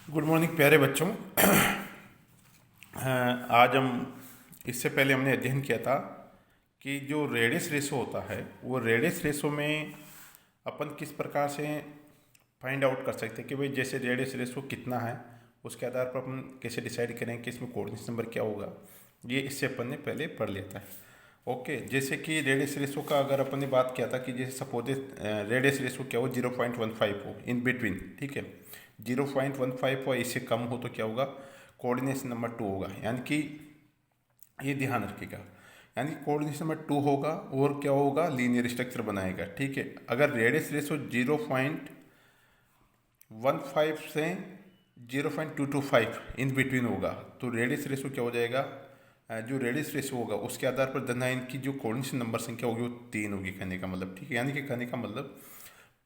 Good morning प्यारे बच्चों। आज हम इससे पहले हमने अध्ययन किया था कि जो रेडियस रेशो होता है वो रेडियस रेशो में अपन किस प्रकार से फाइंड आउट कर सकते हैं कि भाई जैसे रेडियस रेशो कितना है उसके आधार पर अपन कैसे डिसाइड करें कि इसमें कोऑर्डिनेट नंबर क्या होगा। ये इससे अपन ने पहले पढ़ लिया था। ओके, जैसे कि रेडियस रेशो का अगर अपन ने बात किया था कि जैसे सपोज रेडियस रेशो क्या हो 0.15 हो इन बिटवीन, ठीक है। 0.15 हो, इससे कम हो तो क्या होगा, कोऑर्डिनेशन नंबर 2 होगा। यानी कि ये ध्यान रखिएगा, यानी कि कोऑर्डिनेशन नंबर 2 होगा और क्या होगा, लीनियर स्ट्रक्चर बनाएगा, ठीक है। अगर रेडियस रेशो 0.15 से 0.225 इन बिटवीन होगा तो रेडियस रेशो क्या हो जाएगा, जो रेडियस रेशो होगा उसके आधार पर धनायन की जो कोऑर्डिनेशन नंबर संख्या होगी वो 3 होगी, कहने का मतलब, ठीक है। यानी कि कहने का मतलब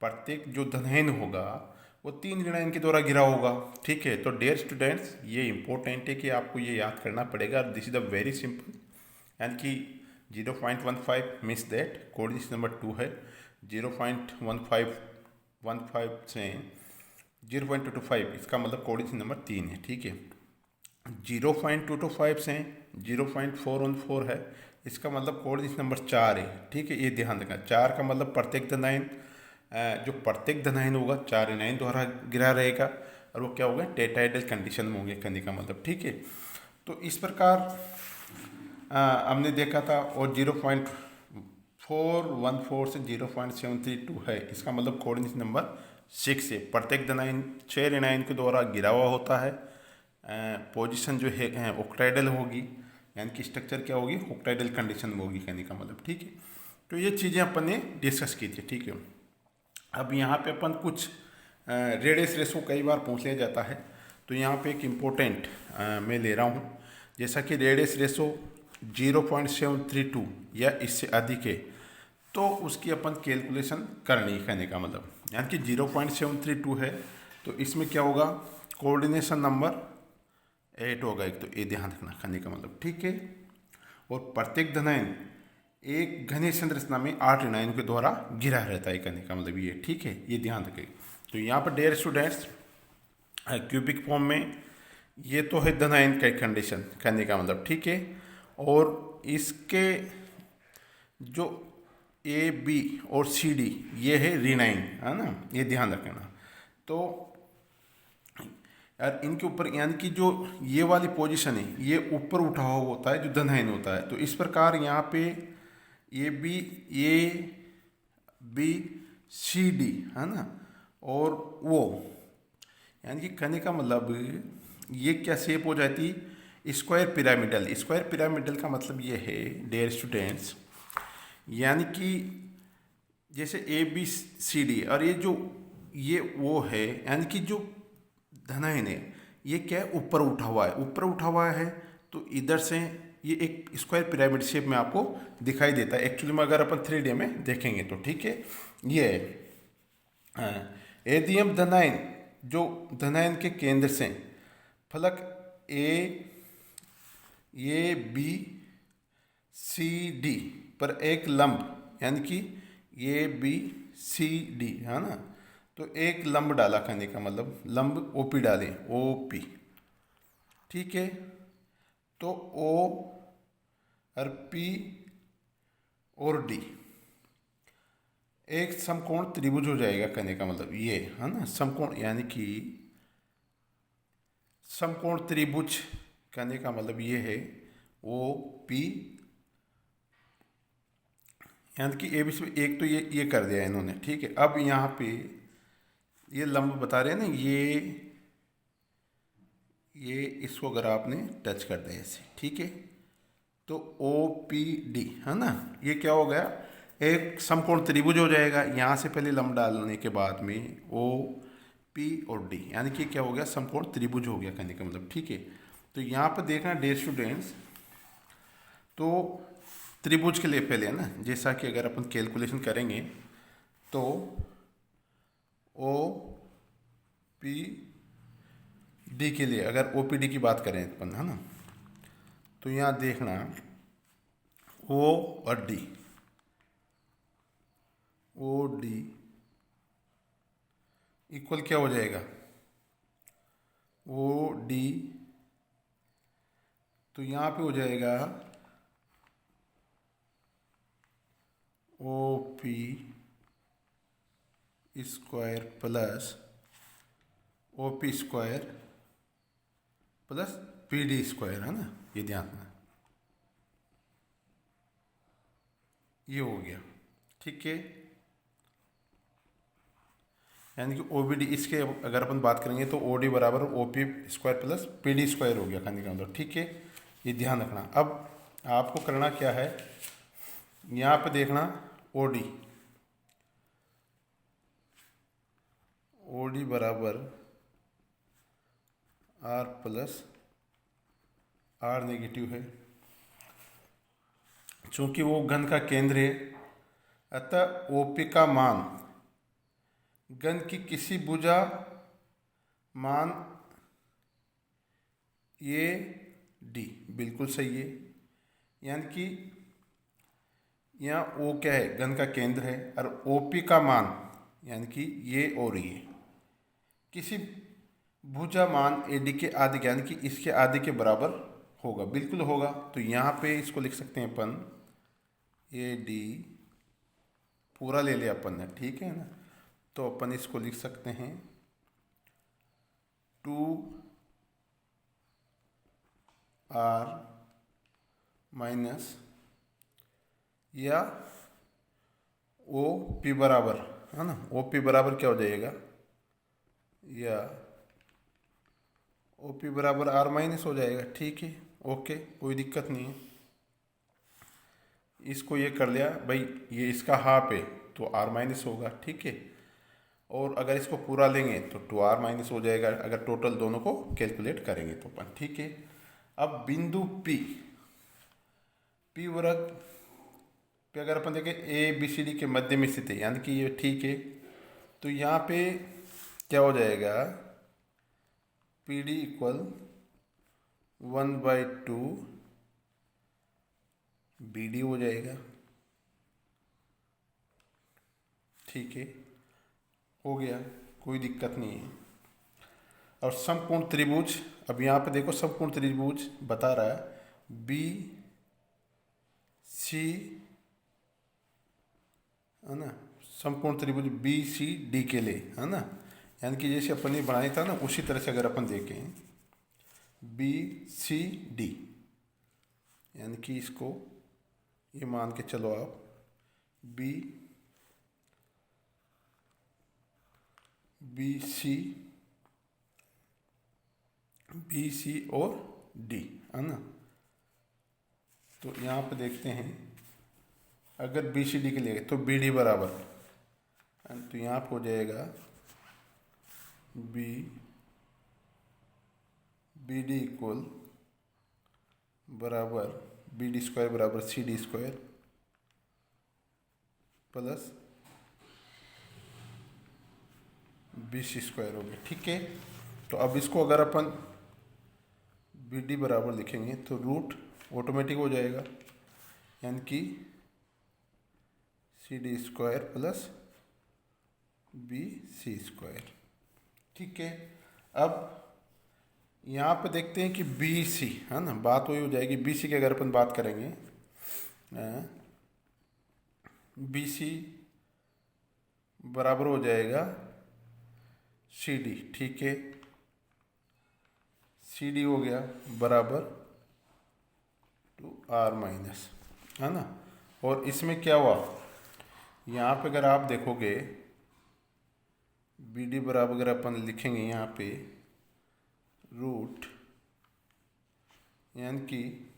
प्रत्येक जो धनायन होगा वो 3 ऋणायन के द्वारा घिरा होगा, ठीक है। तो डियर स्टूडेंट्स, ये इंपॉर्टेंट है कि आपको ये याद करना पड़ेगा। This is the very simple, यानी कि 0.15 मीन्स दैट कोऑर्डिनेशन नंबर 2 है। 0.15 से 0.225 इसका मतलब कोऑर्डिनेशन नंबर 3 है, ठीक है। 0.225 से 0.414 है, इसका मतलब कोऑर्डिनेशन नंबर 4 है, ठीक है। ये ध्यान रखना, 4 का मतलब प्रत्येक धनायन, जो प्रत्येक धनायन होगा 4 ऋणायन द्वारा गिरा रहेगा और वो क्या होगा, टेट्राहेड्रल कंडीशन में होंगे, कहने का मतलब, ठीक है। तो इस प्रकार हमने देखा था। और 0.414 से 0.732 है, इसका मतलब कोऑर्डिनेशन नंबर 6 है। प्रत्येक धनायन 6 ऋणायन के द्वारा गिरा हुआ होता है। पोजीशन जो है ऑक्टाइडल होगी, यानी कि स्ट्रक्चर क्या होगी, ऑक्टाइडल कंडीशन में होगी, कहने का मतलब, ठीक है। तो ये चीज़ें अपन ने डिस्कस की थी, ठीक है। अब यहाँ पे अपन कुछ रेडियस रेशो कई बार पूछ लिया जाता है, तो यहाँ पे एक इम्पोर्टेंट मैं ले रहा हूँ। जैसा कि रेडियस रेशो 0.732 या इससे अधिक है तो उसकी अपन कैलकुलेशन करनी है, कहने का मतलब, यानी कि 0.732 है तो इसमें क्या होगा, कोऑर्डिनेशन नंबर 8 होगा एक, तो ये ध्यान रखना, कहने का मतलब, ठीक है। और प्रत्येक धनायन एक घनी संरचना में 8 ऋणायनों के द्वारा घिरा रहता है, कहने का मतलब ये, ठीक है। ये ध्यान रखें। तो यहाँ पर डियर स्टूडेंट्स, क्यूबिक फॉर्म में ये तो है धनायन का कंडीशन, कहने का मतलब, ठीक है। और इसके जो ए बी और सी डी ये है ऋणायन, है ना, ये ध्यान रखना। तो यार इनके ऊपर, यानी कि जो ये वाली पोजीशन है ये ऊपर उठा हुआ होता है जो धनायन होता है। तो इस प्रकार यहाँ पे ए बी सी डी, है ना, और वो, यानी कि कहने का मतलब ये क्या शेप हो जाती, स्क्वायर पिरामिडल। स्क्वायर पिरामिडल का मतलब ये है डियर स्टूडेंट्स, यानी कि जैसे ए बी सी डी, और ये जो ये वो है, यानी कि जो धनायन है ये क्या है, ऊपर उठा हुआ है, ऊपर उठा हुआ है। तो इधर से ये एक स्क्वायर पिरामिड शेप में आपको दिखाई देता है एक्चुअली में, अगर अपन 3D में देखेंगे तो, ठीक है। ये एदियम धनायन, जो धनायन के केंद्र से फलक ए बी सी डी पर एक लंब, यानी कि ए बी सी डी, है ना, तो एक लंब डाला, कहने का मतलब लंब ओपी डालें, ओपी, ठीक है। तो ओ और पी और डी एक समकोण त्रिभुज हो जाएगा, कहने का मतलब ये, है ना, समकोण, यानी कि समकोण त्रिभुज, कहने का मतलब ये है ओ पी, यानी कि ए बी सी, एक तो ये कर दिया इन्होंने, ठीक है। अब यहाँ पे ये लंब बता रहे हैं ना, ये इसको अगर आपने टच कर दिया ऐसे, ठीक है, तो ओ पी डी, है ना, ये क्या हो गया, एक समकोण त्रिभुज हो जाएगा। यहाँ से पहले लंब डालने के बाद में ओ पी और डी, यानी कि क्या हो गया, समकोण त्रिभुज हो गया, कहने का मतलब, ठीक है। तो यहाँ पर देखना डियर स्टूडेंट्स, तो त्रिभुज के लिए पहले, है ना, जैसा कि अगर अपन कैलकुलेशन करेंगे तो ओ पी डी के लिए अगर ओ पी डी की बात करें अपन, है ना, तो यहाँ देखना ओ और डी, ओ डी इक्वल क्या हो जाएगा, ओ डी, तो यहाँ पे हो जाएगा O P square plus O P square plus P D square, है ना, ये ध्यान रखना, ये हो गया। ठीक है, यानी कि ओ बी डी, इसके अगर अपन बात करेंगे तो ओ डी बराबर O P square plus P D square हो गया खाने के अंदर। ठीक है, ये ध्यान रखना। अब आपको करना क्या है, यहाँ पे देखना ओ डी बराबर आर प्लस आर नेगेटिव है, चूंकि वो घन का केंद्र है, अतः ओपी का मान घन की किसी भुजा मान ए डी बिल्कुल सही है। यानी कि यहाँ ओ क्या है, घन का केंद्र है, और ओपी का मान यानी कि ये और ये किसी भुजा मान ए डी के आधे यानी कि इसके आधे के बराबर होगा, बिल्कुल होगा। तो यहाँ पे इसको लिख सकते हैं अपन ए डी पूरा ले लिया अपन ने, ठीक है ना, तो अपन इसको लिख सकते हैं 2r माइनस या ओ पी बराबर, है ना, ओ पी बराबर क्या हो जाएगा, या ओ पी बराबर आर माइनस हो जाएगा। ठीक है, ओके, कोई दिक्कत नहीं है। इसको ये कर लिया भाई, ये इसका हाफ है तो आर माइनस होगा। ठीक है, और अगर इसको पूरा लेंगे तो 2r माइनस हो जाएगा, अगर टोटल दोनों को कैलकुलेट करेंगे तो अपन। ठीक है, अब बिंदु P वर्ग पे अगर अपन देखें ए बी सी डी के मध्य में स्थित है, यानी कि ये ठीक है, तो यहाँ पे क्या हो जाएगा, P D equal 1/2 B D हो जाएगा। ठीक है, हो गया, कोई दिक्कत नहीं है। और समकोण त्रिभुज, अब यहाँ पे देखो समकोण त्रिभुज बता रहा है बी सी, है ना, समकोण त्रिभुज बी सी डी के लिए, है ना, यानी कि जैसे अपन ने बनाया था ना उसी तरह से अगर अपन देखें बी सी डी, यानी कि इसको ये मान के चलो आप बी सी और डी, है ना, तो यहाँ पे देखते हैं अगर बी सी डी के लिए तो बी डी बराबर, तो यहाँ पे हो जाएगा बी डी इक्वल बराबर बी डी स्क्वायर बराबर C D square plus B C square हो गया। ठीक है, तो अब इसको अगर अपन बी डी बराबर लिखेंगे तो रूट ऑटोमेटिक हो जाएगा, यानी कि C D square plus B C square. ठीक है, अब यहाँ पे देखते हैं कि बी सी, है ना, बात वही हो जाएगी बी सी की अगर अपन बात करेंगे, बी सी बराबर हो जाएगा सी डी। ठीक है, सी डी हो गया बराबर 2r माइनस, है ना, और इसमें क्या हुआ, यहाँ पे अगर आप देखोगे बी डी बराबर अगर अपन लिखेंगे यहाँ पे रूट, यानी कि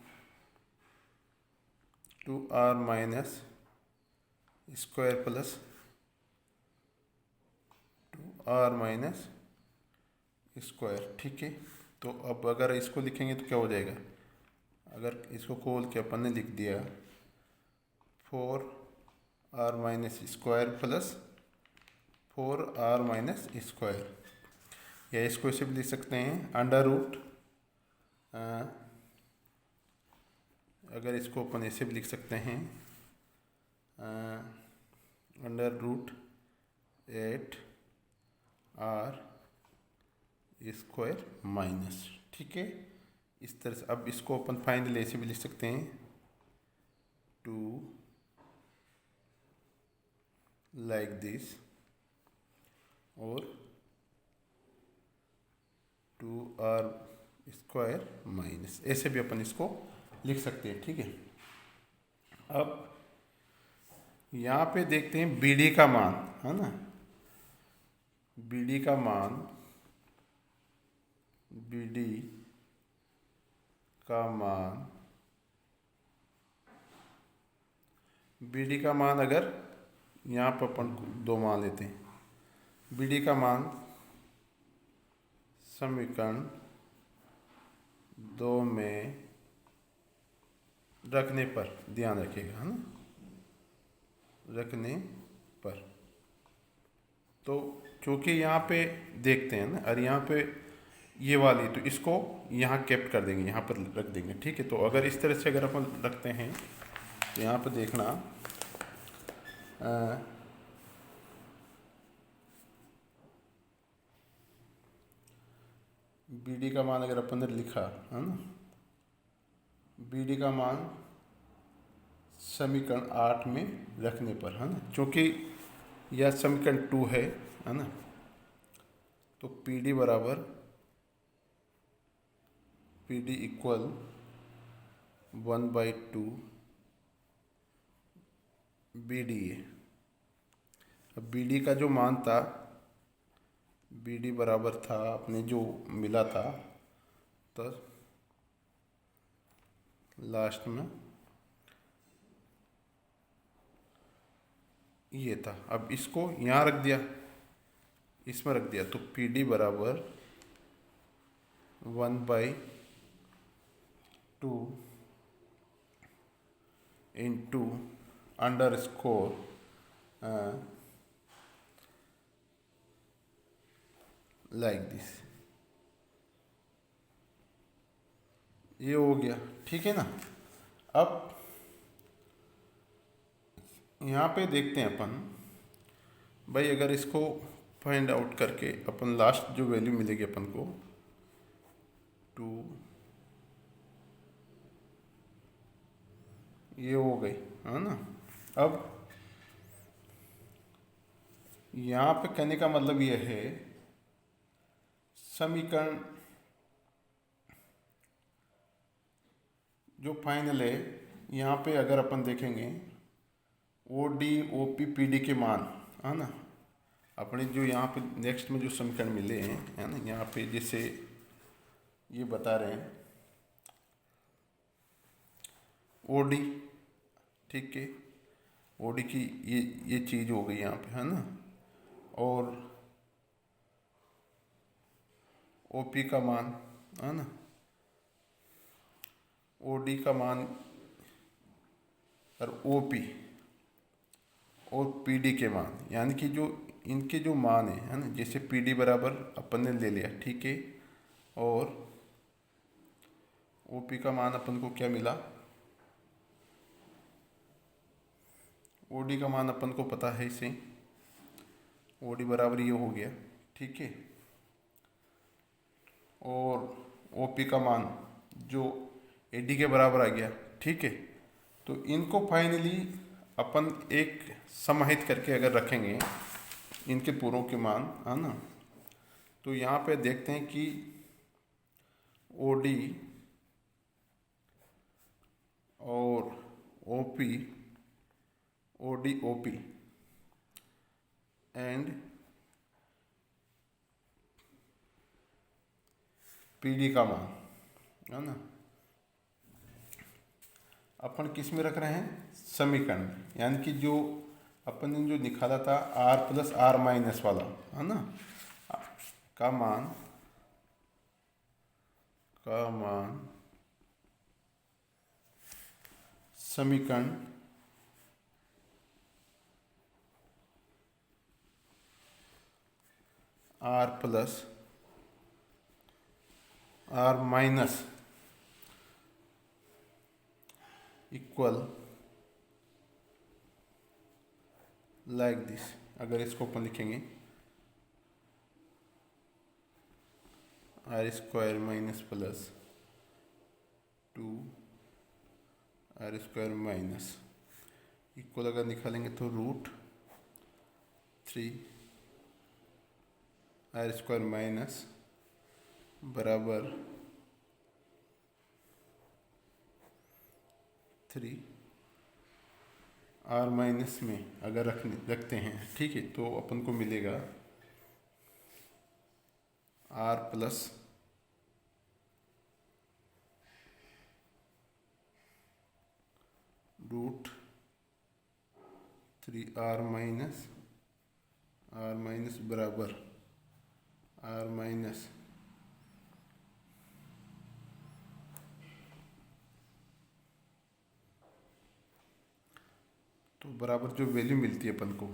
2r minus square plus 2r minus square. ठीक है, तो अब अगर इसको लिखेंगे तो क्या हो जाएगा, अगर इसको खोल के अपन ने लिख दिया 4r minus square plus 4r minus square, या इसको ऐसे भी लिख सकते हैं अंडर रूट, अगर इसको अपन ऐसे भी लिख सकते हैं under root 8r square minus, ठीक है। इस तरह से अब इसको अपन फाइनली ऐसे भी लिख सकते हैं, 2 लाइक दिस, और 2r स्क्वायर माइनस, ऐसे भी अपन इसको लिख सकते हैं, ठीक है। अब यहाँ पे देखते हैं BD का मान, है ना, BD का मान, BD का मान, BD का मान अगर यहाँ पर अपन दो मान लेते हैं, BD का मान समीकरण 2 में रखने पर, ध्यान रखिएगा, है ना, रखने पर, तो क्योंकि यहाँ पे देखते हैं ना, और यहाँ पे ये वाली, तो इसको यहाँ कैप्ट कर देंगे, यहाँ पर रख देंगे, ठीक है। तो अगर इस तरह से अगर अपन रखते हैं तो यहाँ पर देखना, BD का मान अगर अपन ने लिखा, है ना, BD का मान समीकरण 8 में रखने पर, है ना, क्योंकि यह समीकरण 2 है ना, तो PD बराबर, PD इक्वल 1/2 BD है। अब BD का जो मान था, BD बराबर था अपने जो मिला था, तो लास्ट में ये था। अब इसको यहाँ रख दिया, इसमें रख दिया, तो PD बराबर 1/2 into under score like this, ये हो गया, ठीक है ना। अब यहाँ पे देखते हैं अपन, भाई अगर इसको फाइंड आउट करके अपन लास्ट जो वैल्यू मिलेगी अपन को 2, ये हो गई, है ना। अब यहाँ पे कहने का मतलब ये है, समीकरण जो फाइनल है, यहाँ पे अगर अपन देखेंगे OD OP PD के मान, है ना, अपने जो यहाँ पे नेक्स्ट में जो समीकरण मिले हैं, है ना, यहाँ पे जैसे ये बता रहे हैं OD, ठीक है, OD की ये चीज़ हो गई यहाँ पे, है ना, और OP का मान, है ना, OD का मान और OP और PD के मान, यानी कि जो इनके जो मान है ना, जैसे PD बराबर अपन ने ले लिया, ठीक है, और OP का मान अपन को क्या मिला, OD का मान अपन को पता है इसे, OD बराबर ये हो गया, ठीक है, और OP का मान जो AD के बराबर आ गया, ठीक है। तो इनको फाइनली अपन एक समाहित करके अगर रखेंगे इनके पूरों के मान, है ना, तो यहाँ पे देखते हैं कि OD और OP, OD OP and PD का मान, है ना, अपन किस में रख रहे हैं, समीकरण में, यानी कि जो अपन ने जो निकाला था R+R- वाला, है ना, का मान समीकरण R+R- इक्वल लाइक दिस, अगर इसको अपन लिखेंगे R square minus plus 2 r² minus equal अगर निकालेंगे तो √3 r² माइनस बराबर 3 r माइनस में अगर रखते हैं, ठीक है, तो अपन को मिलेगा r प्लस √3 r माइनस बराबर r माइनस तो बराबर जो वैल्यू मिलती है अपन को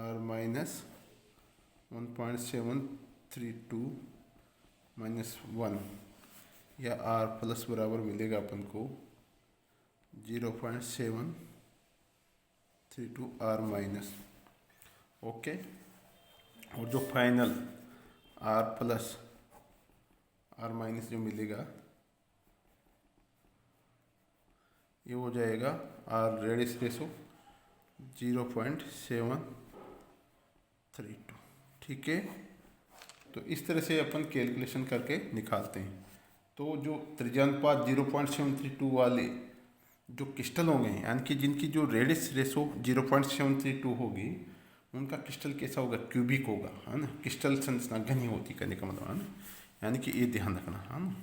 r माइनस 1.732 माइनस 1 या r प्लस बराबर मिलेगा अपन को 0.732 r माइनस। ओके, और जो final r plus r minus जो मिलेगा ये हो जाएगा r रेडियस रेशो 0.732। ठीक है, तो इस तरह से अपन कैलकुलेशन करके निकालते हैं। तो जो त्रिज्यानुपात 0.732 वाले जो क्रिस्टल होंगे, यानी कि जिनकी जो रेडियस रेशो 0.732 होगी, उनका क्रिस्टल कैसा होगा, क्यूबिक होगा, है ना। क्रिस्टल संरचना घनी होती करने का मतलब, है ना, यानी कि ये ध्यान रखना, है ना।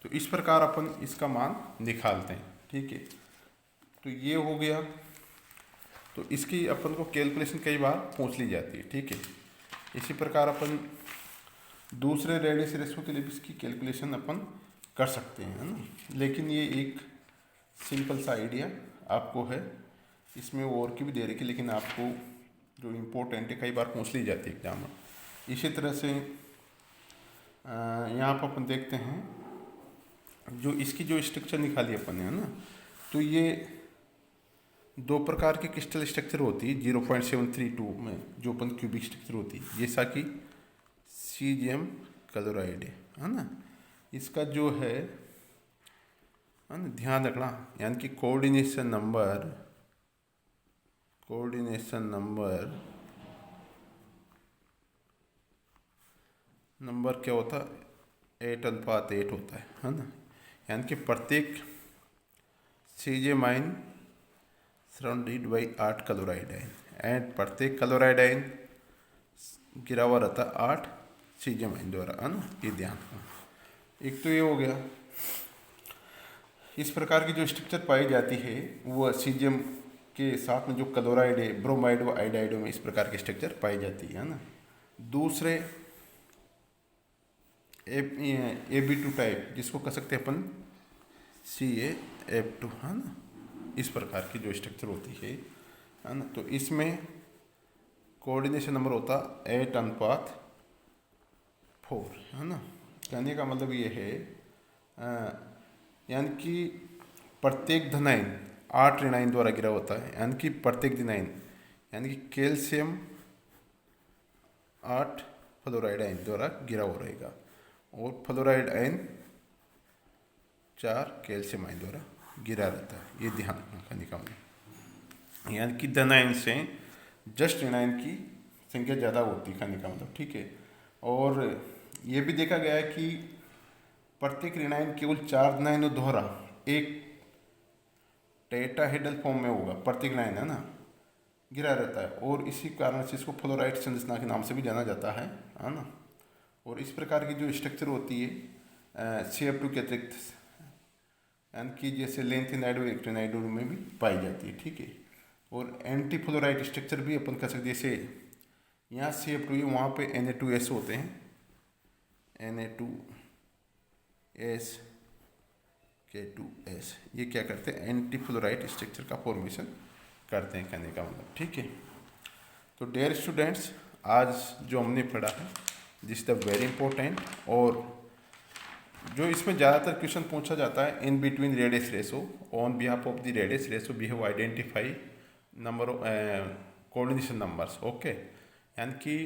तो इस प्रकार अपन इसका मान निकालते हैं। ठीक है, तो ये हो गया। तो इसकी अपन को कैलकुलेशन कई बार पूछ ली जाती है। ठीक है, इसी प्रकार अपन दूसरे रेडियस रेशो के लिए भी इसकी कैलकुलेशन अपन कर सकते हैं, है ना। लेकिन ये एक सिंपल सा आइडिया आपको है, इसमें और की भी दे रखी, लेकिन आपको जो इम्पोर्टेंट है कई बार पूछ ली जाती है एग्जाम में। इसी तरह से यहाँ पर अपन देखते हैं जो इसकी जो स्ट्रक्चर निकाली अपन ने, है ना, तो ये दो प्रकार की क्रिस्टल स्ट्रक्चर होती है 0.732 में, जो अपन क्यूबिक स्ट्रक्चर होती है, जैसा कि सीजियम क्लोराइड है ना। इसका जो है ना, ध्यान रखना, यानी कि कोऑर्डिनेशन नंबर क्या होता है, 8:8 होता है ना। यानी कि प्रत्येक caesium ion surrounded by 8 chloride ion, and प्रत्येक क्लोराइड आयन गिरा हुआ रहता है 8 सीजियम आयन द्वारा, है ना। ये ध्यान रखना। एक तो ये हो गया। इस प्रकार की जो स्ट्रक्चर पाई जाती है वो सीजियम के साथ में जो क्लोराइड है, ब्रोमाइड व आयोडाइड में इस प्रकार की स्ट्रक्चर पाई जाती है ना। दूसरे AB2 टाइप, जिसको कह सकते हैं अपन CaF2, है ना। इस प्रकार की जो स्ट्रक्चर होती है ना, तो इसमें कोऑर्डिनेशन नंबर होता 8:4, है ना। कहने का मतलब ये है, यानी कि प्रत्येक धनायन 8 ऋणायन द्वारा गिरा होता है, यानी कि प्रत्येक धनायन, यानी कि कैल्शियम 8 फ्लोराइड आयन द्वारा गिरा हो रहेगा, और फ्लोराइड आयन 4 कैल्शियम आयन द्वारा गिरा रहता है। ये ध्यान रखने का मतलब, यानी कि धनायन से जस्ट ऋणायन की संख्या ज़्यादा होती है, कहने का मतलब। ठीक है, और ये भी देखा गया है कि प्रत्येक ऋणायन केवल 4 धनायनों द्वारा एक टेट्राहेड्रल फॉर्म में होगा, प्रत्येक ऋणायन, है ना, गिरा रहता है, और इसी कारण से इसको फ्लोराइड संरचना के नाम से भी जाना जाता है ना। और इस प्रकार की जो स्ट्रक्चर होती है CF2 के अतिरिक्त, यानी कि जैसे लेंथिनाइड और एक्टिनाइड में भी पाई जाती है। ठीक है, और एंटी फ्लोराइड स्ट्रक्चर भी अपन कर सकते, जैसे यहाँ CF2 है, वहाँ पे Na2S होते हैं, Na2S K2S, ये क्या करते हैं, एंटी फ्लोराइड स्ट्रक्चर का फॉर्मेशन करते हैं, कहने का मतलब। ठीक है, तो डियर स्टूडेंट्स, आज जो हमने पढ़ा है दिस द वेरी इंपॉर्टेंट, और जो इसमें ज़्यादातर क्वेश्चन पूछा जाता है in between radius ratio, on behalf of the radius ratio we have identify number of coordination numbers. Okay, यानी कि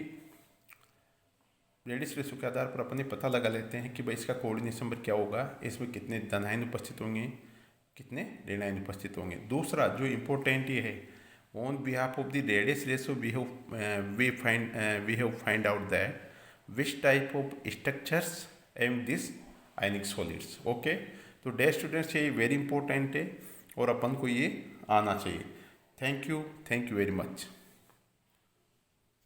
रेडियस रेशो के आधार पर अपन ये पता लगा लेते हैं कि भाई इसका कोऑर्डिनेशन नंबर क्या होगा, इसमें कितने धनायन उपस्थित होंगे, कितने ऋणायन उपस्थित होंगे। दूसरा जो इम्पोर्टेंट ये है, on behalf of the radius ratio we have find out that which type of structures am this ionic solids. Okay, तो डे स्टूडेंट्स ये वेरी इंपॉर्टेंट है और अपन को ये आना चाहिए। Thank you very much.